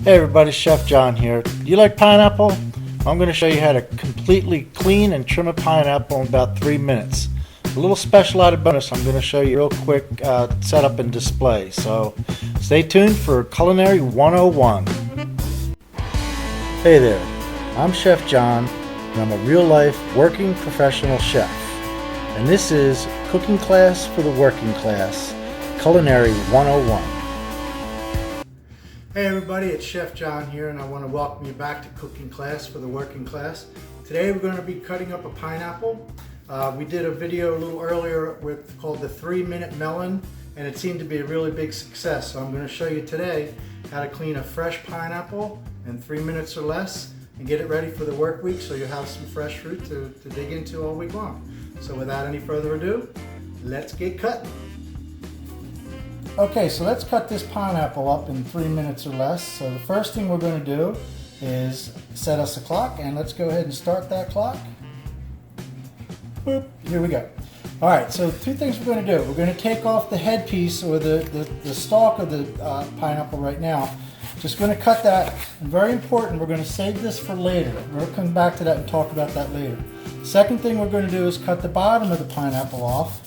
Hey everybody, Chef John here. Do you like pineapple? I'm going to show you how to completely clean and trim a pineapple in about 3 minutes. A little special added bonus I'm going to show you real quick setup and display. So stay tuned for Culinary 101. Hey there, I'm Chef John and I'm a real life working professional chef. And this is Cooking Class for the Working Class, Culinary 101. Hey everybody, it's Chef John here and I want to welcome you back to Cooking Class for the Working Class. Today we're going to be cutting up a pineapple. We did a video a little earlier called the 3-minute melon, and it seemed to be a really big success. So I'm going to show you today how to clean a fresh pineapple in 3 minutes or less and get it ready for the work week so you have some fresh fruit to dig into all week long. So without any further ado, let's get cutting. Okay, so let's cut this pineapple up in 3 minutes or less. So the first thing we're going to do is set us a clock, and let's go ahead and start that clock. Boop, here we go. All right, so two things we're going to do. We're going to take off the headpiece or the stalk of the pineapple right now. Just going to cut that, and very important, we're going to save this for later. We're going to come back to that and talk about that later. Second thing we're going to do is cut the bottom of the pineapple off.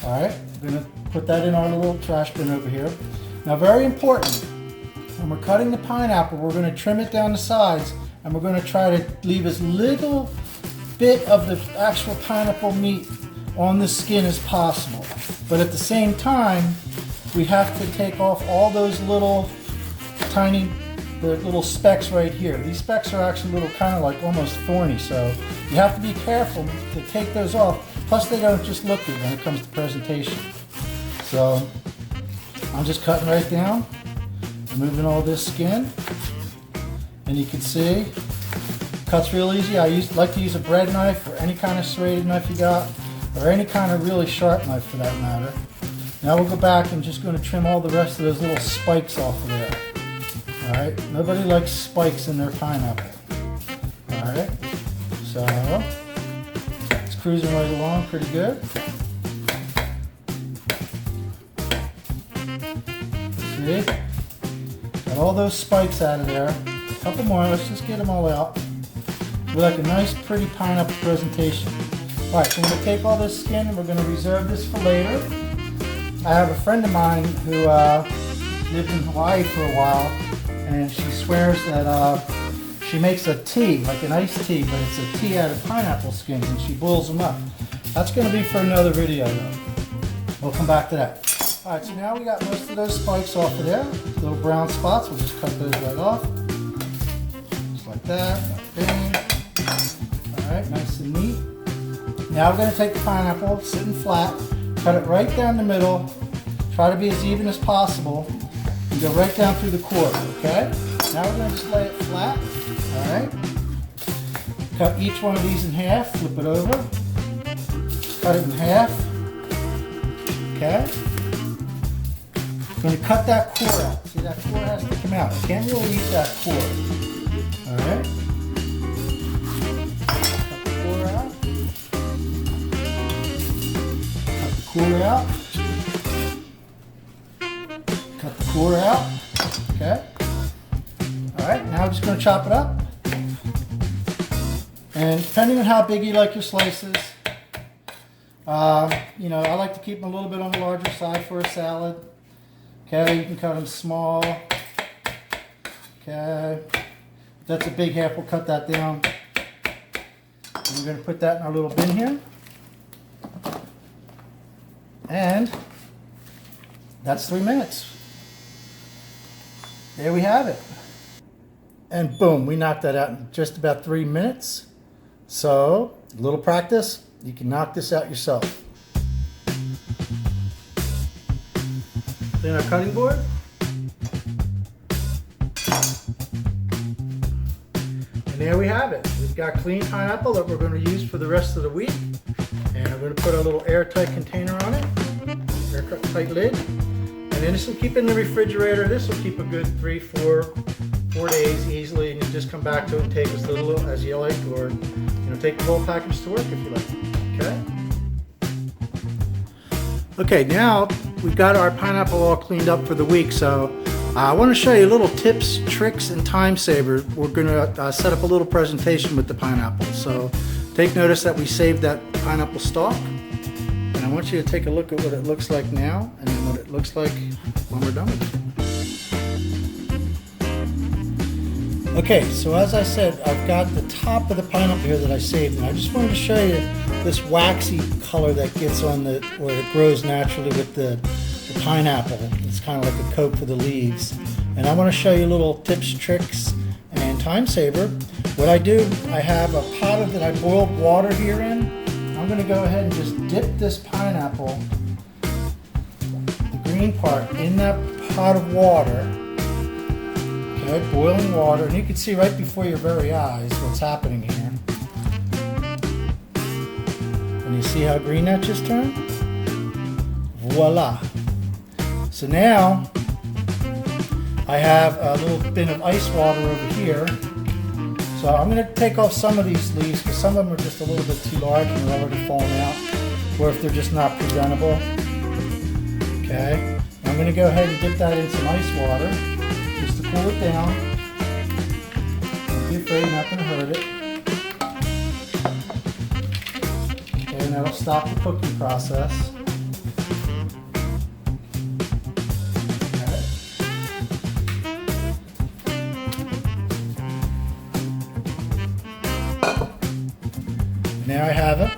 All right, we're going to put that in our little trash bin over here. Now, very important, when we're cutting the pineapple, we're going to trim it down the sides, and we're going to try to leave as little bit of the actual pineapple meat on the skin as possible. But at the same time, we have to take off all those little tiny, the little specks right here. These specks are actually little kind of like almost thorny, so you have to be careful to take those off. Plus, they don't just look good when it comes to presentation. So I'm just cutting right down, removing all this skin, and you can see cuts real easy. I like to use a bread knife or any kind of serrated knife you got, or any kind of really sharp knife for that matter. Now we'll go back and just going to trim all the rest of those little spikes off of there. All right, nobody likes spikes in their pineapple. All right, so it's cruising right along pretty good. See? Got all those spikes out of there. A couple more, let's just get them all out. We like a nice pretty pineapple presentation. Alright, so I'm going to take all this skin and we're going to reserve this for later. I have a friend of mine who lived in Hawaii for a while, and she swears that she makes a tea, like an iced tea, but it's a tea out of pineapple skins, and she boils them up. That's going to be for another video though. We'll come back to that. Alright, so now we got most of those spikes off of there. Little brown spots, we'll just cut those right off. Just like that. Bang. Alright, nice and neat. Now we're going to take the pineapple, sitting flat, cut it right down the middle, try to be as even as possible, and go right down through the core, okay? Now we're going to just lay it flat, alright? Cut each one of these in half, flip it over, cut it in half, okay? I'm going to cut that core out. See, that core has to come out. I can't really eat that core. Alright? Cut the core out. Cut the core out. Cut the core out. Okay? Alright, now I'm just going to chop it up. And depending on how big you like your slices, you know, I like to keep them a little bit on the larger side for a salad. Okay, you can cut them small. Okay, if that's a big half, we'll cut that down. And we're going to put that in our little bin here. And that's 3 minutes. There we have it. And boom, we knocked that out in just about 3 minutes. So, a little practice, you can knock this out yourself. Clean our cutting board. And there we have it. We've got clean pineapple that we're going to use for the rest of the week. And I'm going to put a little airtight container on it, airtight lid. And then this will keep in the refrigerator. This will keep a good 4 days easily. And you just come back to it and take as little as you like, or take the whole package to work if you like. Okay. Okay, now we've got our pineapple all cleaned up for the week, so I want to show you little tips, tricks, and time saver. We're going to set up a little presentation with the pineapple. So take notice that we saved that pineapple stalk. And I want you to take a look at what it looks like now and then what it looks like when we're done with it. Okay, so as I said, I've got the top of the pineapple here that I saved. And I just wanted to show you this waxy color that gets on the, where it grows naturally with the pineapple. It's kind of like a coat for the leaves. And I want to show you little tips, tricks, and time saver. What I do, I have a pot that I boiled water here in. I'm going to go ahead and just dip this pineapple, the green part, in that pot of water. Okay, boiling water. And you can see right before your very eyes what's happening here. And you see how green that just turned? Voila. So now I have a little bit of ice water over here. So I'm going to take off some of these leaves because some of them are just a little bit too large and they're already falling out, or if they're just not presentable. Okay, I'm going to go ahead and dip that in some ice water just to cool it down. Don't be afraid, not going to hurt it. Okay, and that'll stop the cooking process. There I have it.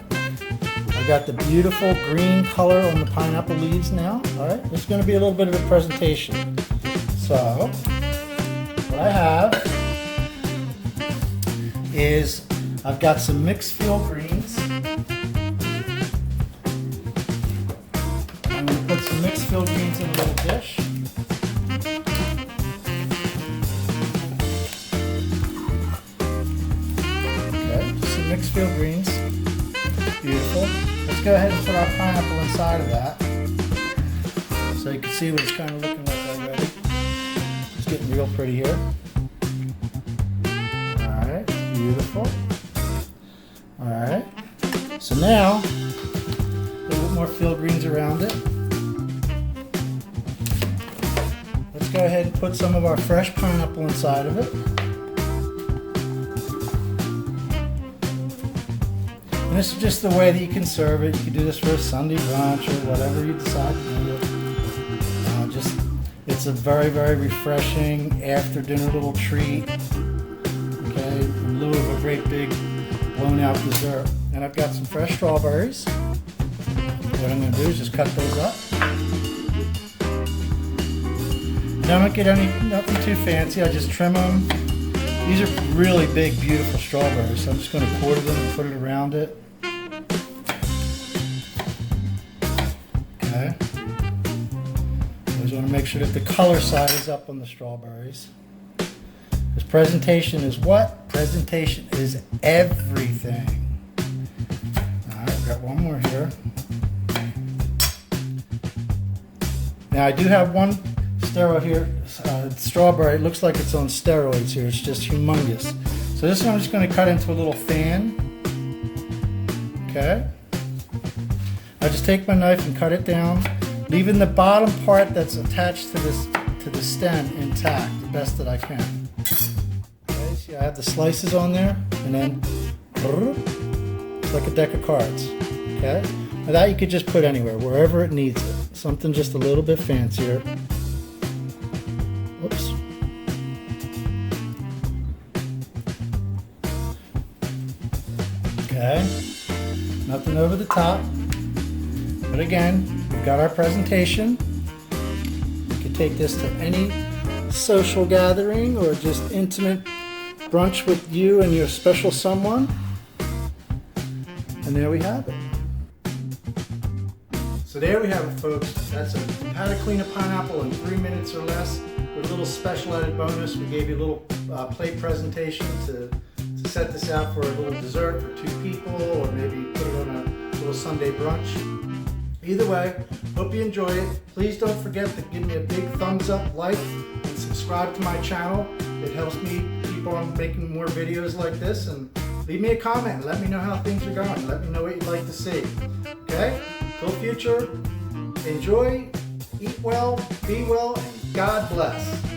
I've got the beautiful green color on the pineapple leaves now. All right, it's going to be a little bit of a presentation. So, what I have is I've got some mixed field greens. I'm going to put some mixed field greens in a little dish. Okay, just some mixed field greens. Beautiful. Let's go ahead and put our pineapple inside of that so you can see what it's kind of looking like already. It's getting real pretty here. Alright, beautiful. Alright, so now a little bit more field greens around it. Let's go ahead and put some of our fresh pineapple inside of it. And this is just the way that you can serve it. You can do this for a Sunday brunch or whatever you decide to do. It's a very, very refreshing after dinner little treat. Okay, in lieu of a great big blown out dessert. And I've got some fresh strawberries. What I'm going to do is just cut those up. Don't get nothing too fancy. I just trim them. These are really big, beautiful strawberries. So I'm just going to quarter them and put it around it. Okay. I just want to make sure that the color side is up on the strawberries. This presentation is what? Presentation is everything. Alright, I've got one more here. Now I do have one steroid here, strawberry. It looks like it's on steroids here. It's just humongous. So this one I'm just going to cut into a little fan. Okay. I just take my knife and cut it down, leaving the bottom part that's attached to the stem intact, the best that I can. Okay, see I have the slices on there, and then it's like a deck of cards. Okay. Now that you could just put anywhere, wherever it needs it. Something just a little bit fancier. Whoops. Okay. Nothing over the top. But again, we've got our presentation. You can take this to any social gathering or just intimate brunch with you and your special someone. And there we have it. So there we have it, folks. That's how to clean a pineapple in 3 minutes or less. With a little special added bonus, we gave you a little plate presentation to set this out for a little dessert for 2 people, or maybe put it on a little Sunday brunch. Either way, hope you enjoy it. Please don't forget to give me a big thumbs up, like, and subscribe to my channel. It helps me keep on making more videos like this. And leave me a comment. Let me know how things are going. Let me know what you'd like to see. Okay? Till future, enjoy, eat well, be well, and God bless.